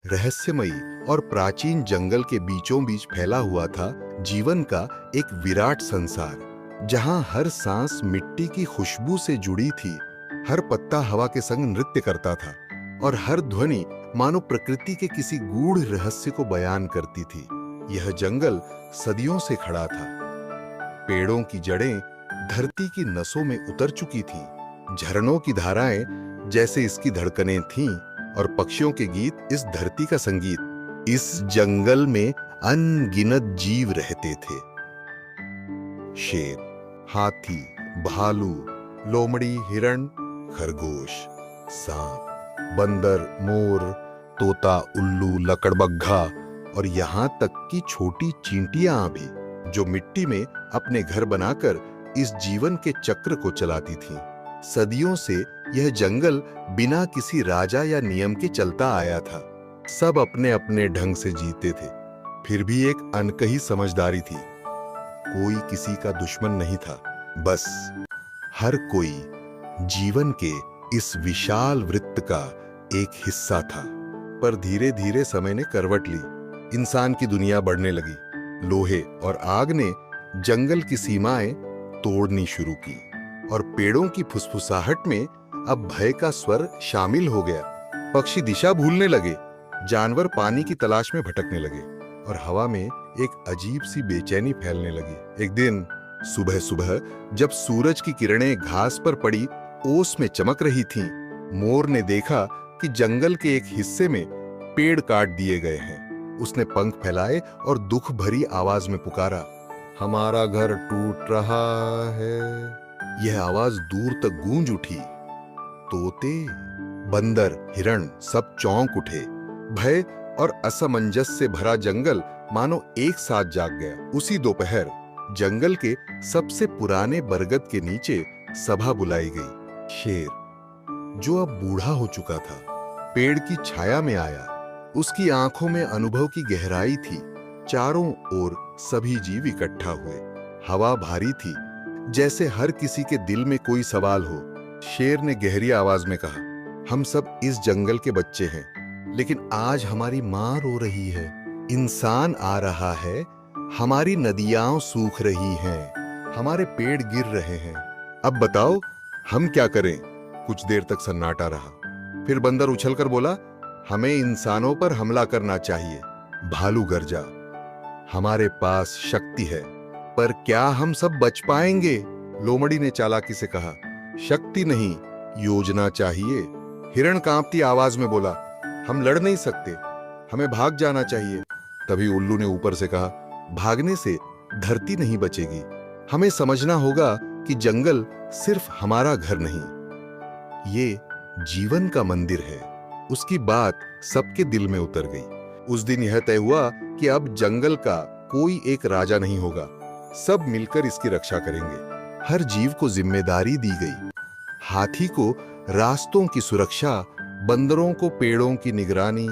रहस्यमयी और प्राचीन जंगल के बीचों बीच फैला हुआ था जीवन का एक विराट संसार, जहां हर सांस मिट्टी की खुशबू से जुड़ी थी, हर पत्ता हवा के संग नृत्य करता था और हर ध्वनि मानो प्रकृति के किसी गूढ़ रहस्य को बयान करती थी। यह जंगल सदियों से खड़ा था। पेड़ों की जड़ें धरती की नसों में उतर चुकी थीं, झरनों की धाराएं जैसे इसकी धड़कनें थीं और पक्षियों के गीत इस धरती का संगीत। इस जंगल में अनगिनत जीव रहते थे। शेर, हाथी, भालू, लोमड़ी, हिरण, खरगोश, सांप, बंदर, मोर, तोता, उल्लू, लकड़बग्घा और यहाँ तक कि छोटी चींटियां भी, जो मिट्टी में अपने घर बनाकर इस जीवन के चक्र को चलाती थीं। सदियों से यह जंगल बिना किसी राजा या नियम के चलता आया था। सब अपने अपने ढंग से जीते थे। फिर भी एक अनकही समझदारी थी। कोई किसी का दुश्मन नहीं था। बस हर कोई जीवन के इस विशाल वृत्त का एक हिस्सा था। पर धीरे धीरे समय ने करवट ली। इंसान की दुनिया बढ़ने लगी। लोहे और आग ने जंगल की सीमाएं तोड़नी शुरू की और पेड़ों की फुसफुसाहट में अब भय का स्वर शामिल हो गया। पक्षी दिशा भूलने लगे, जानवर पानी की तलाश में भटकने लगे और हवा में एक अजीब सी बेचैनी फैलने लगी। एक दिन सुबह सुबह जब सूरज की किरणें घास पर पड़ी ओस में चमक रही थीं, मोर ने देखा कि जंगल के एक हिस्से में पेड़ काट दिए गए हैं। उसने पंख फैलाए और दुख भरी आवाज में पुकारा, हमारा घर टूट रहा है। यह आवाज दूर तक गूंज उठी। तोते, बंदर, हिरण सब चौंक उठे। भय और असमंजस से भरा जंगल मानो एक साथ जाग गया। उसी दोपहर जंगल के सबसे पुराने बरगद के नीचे सभा बुलाई गई। शेर, जो अब बूढ़ा हो चुका था, पेड़ की छाया में आया। उसकी आंखों में अनुभव की गहराई थी। चारों ओर सभी जीव इकट्ठा हुए। हवा भारी थी, जैसे हर किसी के दिल में कोई सवाल हो। शेर ने गहरी आवाज में कहा, हम सब इस जंगल के बच्चे हैं, लेकिन आज हमारी मां रो रही है। इंसान आ रहा है, हमारी नदियां सूख रही हैं, हमारे पेड़ गिर रहे हैं। अब बताओ हम क्या करें? कुछ देर तक सन्नाटा रहा। फिर बंदर उछलकर बोला, हमें इंसानों पर हमला करना चाहिए। भालू गरजा, हमारे पास शक्ति है, पर क्या हम सब बच पाएंगे? लोमड़ी ने चालाकी से कहा, शक्ति नहीं, योजना चाहिए। हिरण कांपती आवाज में बोला, हम लड़ नहीं सकते, हमें भाग जाना चाहिए। तभी उल्लू ने ऊपर से कहा, भागने से धरती नहीं बचेगी। हमें समझना होगा कि जंगल सिर्फ हमारा घर नहीं, ये जीवन का मंदिर है। उसकी बात सबके दिल में उतर गई। उस दिन यह तय हुआ कि अब जंगल का कोई एक राजा नहीं होगा, सब मिलकर इसकी रक्षा करेंगे। हर जीव को जिम्मेदारी दी गई। हाथी को रास्तों की सुरक्षा, बंदरों को पेड़ों की निगरानी,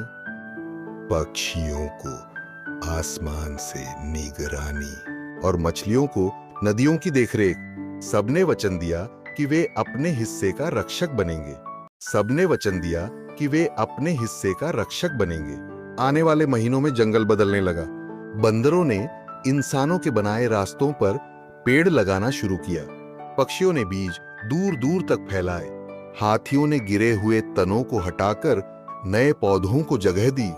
पक्षियों को आसमान से निगरानी और मछलियों को नदियों की देखरेख। सबने वचन दिया कि वे अपने हिस्से का रक्षक बनेंगे। सबने वचन दिया कि वे अपने हिस्से का रक्षक बनेंगे। आने वाले महीनों में जंगल बदलने लगा। बंदरों ने इंसानों के बनाए रास्तों पर पेड़ लगाना शुरू किया। पक्षियों ने बीज दूर दूर तक फैलाए। हाथियों ने गिरे हुए तनों को हटाकर नए पौधों को जगह दी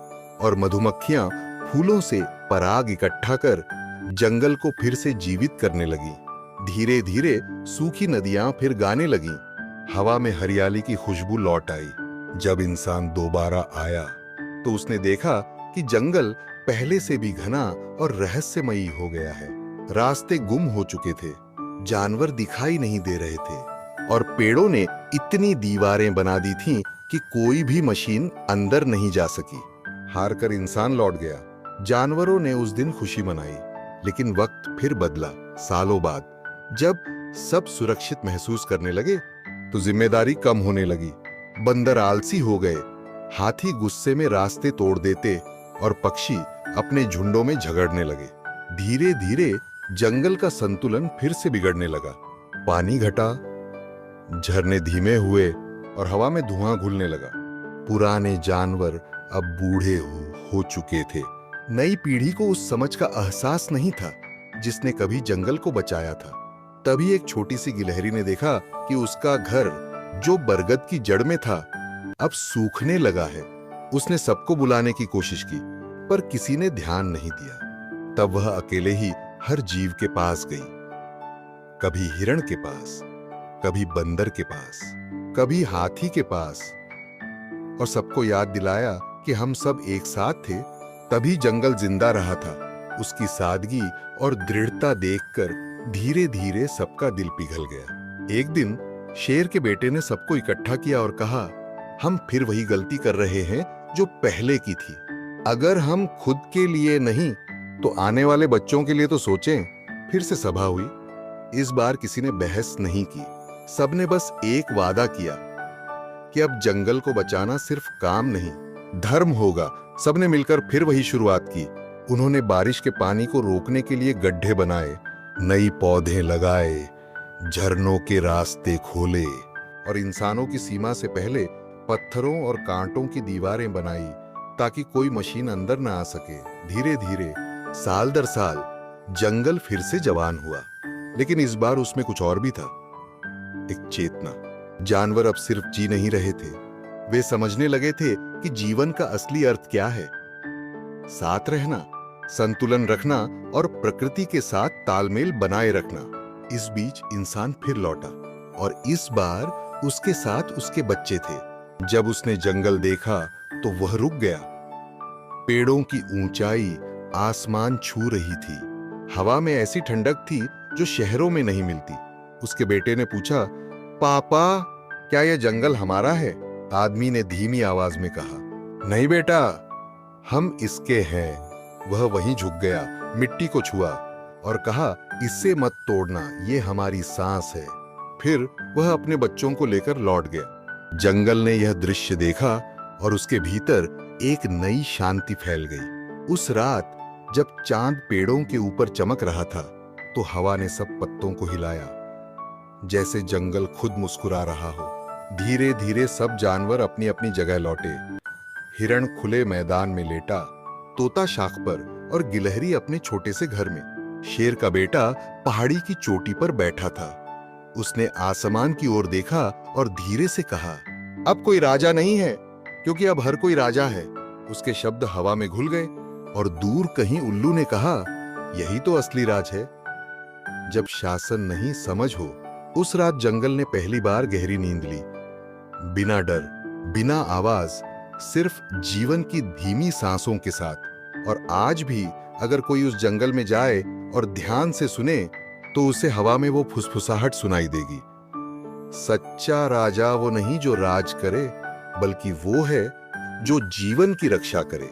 और मधुमक्खियां फूलों से पराग इकट्ठा कर जंगल को फिर से जीवित करने लगी। धीरे धीरे सूखी नदियां फिर गाने लगीं। हवा में हरियाली की खुशबू लौट आई। जब इंसान दोबारा आया तो उसने देखा कि जंगल पहले से भी घना और रहस्यमयी हो गया है। रास्ते गुम हो चुके थे, जानवर दिखाई नहीं दे रहे थे और पेड़ों ने इतनी दीवारें बना दी थीं कि कोई भी मशीन अंदर नहीं जा सकी। हारकर इंसान लौट गया। जानवरों ने उस दिन खुशी मनाई, लेकिन वक्त फिर बदला। सालों बाद जब सब सुरक्षित महसूस करने लगे तो जिम्मेदारी कम होने लगी। बंदर आलसी हो गए, हाथी गुस्से में रास्ते तोड़ देते और पक्षी अपने झुंडों में झगड़ने लगे। धीरे धीरे जंगल का संतुलन फिर से बिगड़ने लगा। पानी घटा, झरने धीमे हुए और हवा में धुआं घुलने लगा। पुराने जानवर अब बूढ़े हो चुके थे। नई पीढ़ी को उस समझ का एहसास नहीं था जिसने कभी जंगल को बचाया था। तभी एक छोटी सी गिलहरी ने देखा कि उसका घर जो बरगद की जड़ में था अब सूखने लगा है। उसने सबको बुलाने की कोशिश की पर किसी ने ध्यान नहीं दिया। तब वह अकेले ही हर जीव के पास गई, कभी हिरण के पास, कभी बंदर के पास, कभी हाथी के पास, और सबको याद दिलाया कि हम सब एक साथ थे तभी जंगल जिंदा रहा था। उसकी सादगी और दृढ़ता देखकर धीरे धीरे सबका दिल पिघल गया। एक दिन शेर के बेटे ने सबको इकट्ठा किया और कहा, हम फिर वही गलती कर रहे हैं जो पहले की थी। अगर हम खुद के लिए नहीं तो आने वाले बच्चों के लिए तो सोचें। फिर से सभा हुई। इस बार किसी ने बहस नहीं की। सबने बस एक वादा किया कि अब जंगल को बचाना सिर्फ काम नहीं, धर्म होगा। सबने मिलकर फिर वही शुरुआत की। उन्होंने बारिश के पानी को रोकने के लिए गड्ढे बनाए, नई पौधे लगाए, झरनों के रास्ते खोले और इंसानों की सीमा से पहले पत्थरों और कांटों की दीवारें बनाई ताकि कोई मशीन अंदर ना आ सके। धीरे धीरे साल दर साल जंगल फिर से जवान हुआ, लेकिन इस बार उसमें कुछ और भी था, एक चेतना। जानवर अब सिर्फ जी नहीं रहे थे, वे समझने लगे थे कि जीवन का असली अर्थ क्या है। साथ रहना, संतुलन रखना और प्रकृति के साथ तालमेल बनाए रखना। इस बीच इंसान फिर लौटा और इस बार उसके साथ उसके बच्चे थे। जब उसने जंगल देखा तो वह रुक गया। पेड़ों की ऊंचाई आसमान छू रही थी। हवा में ऐसी ठंडक थी जो शहरों में नहीं मिलती। उसके बेटे ने पूछा, पापा, क्या यह जंगल हमारा है? आदमी ने धीमी आवाज में कहा, नहीं बेटा, हम इसके हैं। वह वहीं झुक गया, मिट्टी को छुआ और कहा, इससे मत तोड़ना, ये हमारी सांस है। फिर वह अपने बच्चों को लेकर लौट गया। जंगल ने यह दृश्य देखा और उसके भीतर एक नई शांति फैल गई। उस रात जब चांद पेड़ों के ऊपर चमक रहा था तो हवा ने सब पत्तों को हिलाया, जैसे जंगल खुद मुस्कुरा रहा हो। धीरे धीरे सब जानवर अपनी अपनी जगह लौटे। हिरण खुले मैदान में लेटा, तोता शाख पर और गिलहरी अपने छोटे से घर में। शेर का बेटा पहाड़ी की चोटी पर बैठा था। उसने आसमान की ओर देखा और धीरे से कहा, अब कोई राजा नहीं है, क्योंकि अब हर कोई राजा है। उसके शब्द हवा में घुल गए और दूर कहीं उल्लू ने कहा, यही तो असली राज है, जब शासन नहीं समझ हो। उस रात जंगल ने पहली बार गहरी नींद ली, बिना डर, बिना आवाज, सिर्फ जीवन की धीमी सांसों के साथ। और आज भी अगर कोई उस जंगल में जाए और ध्यान से सुने तो उसे हवा में वो फुसफुसाहट सुनाई देगी। सच्चा राजा वो नहीं जो राज करे, बल्कि वो है जो जीवन की रक्षा करे।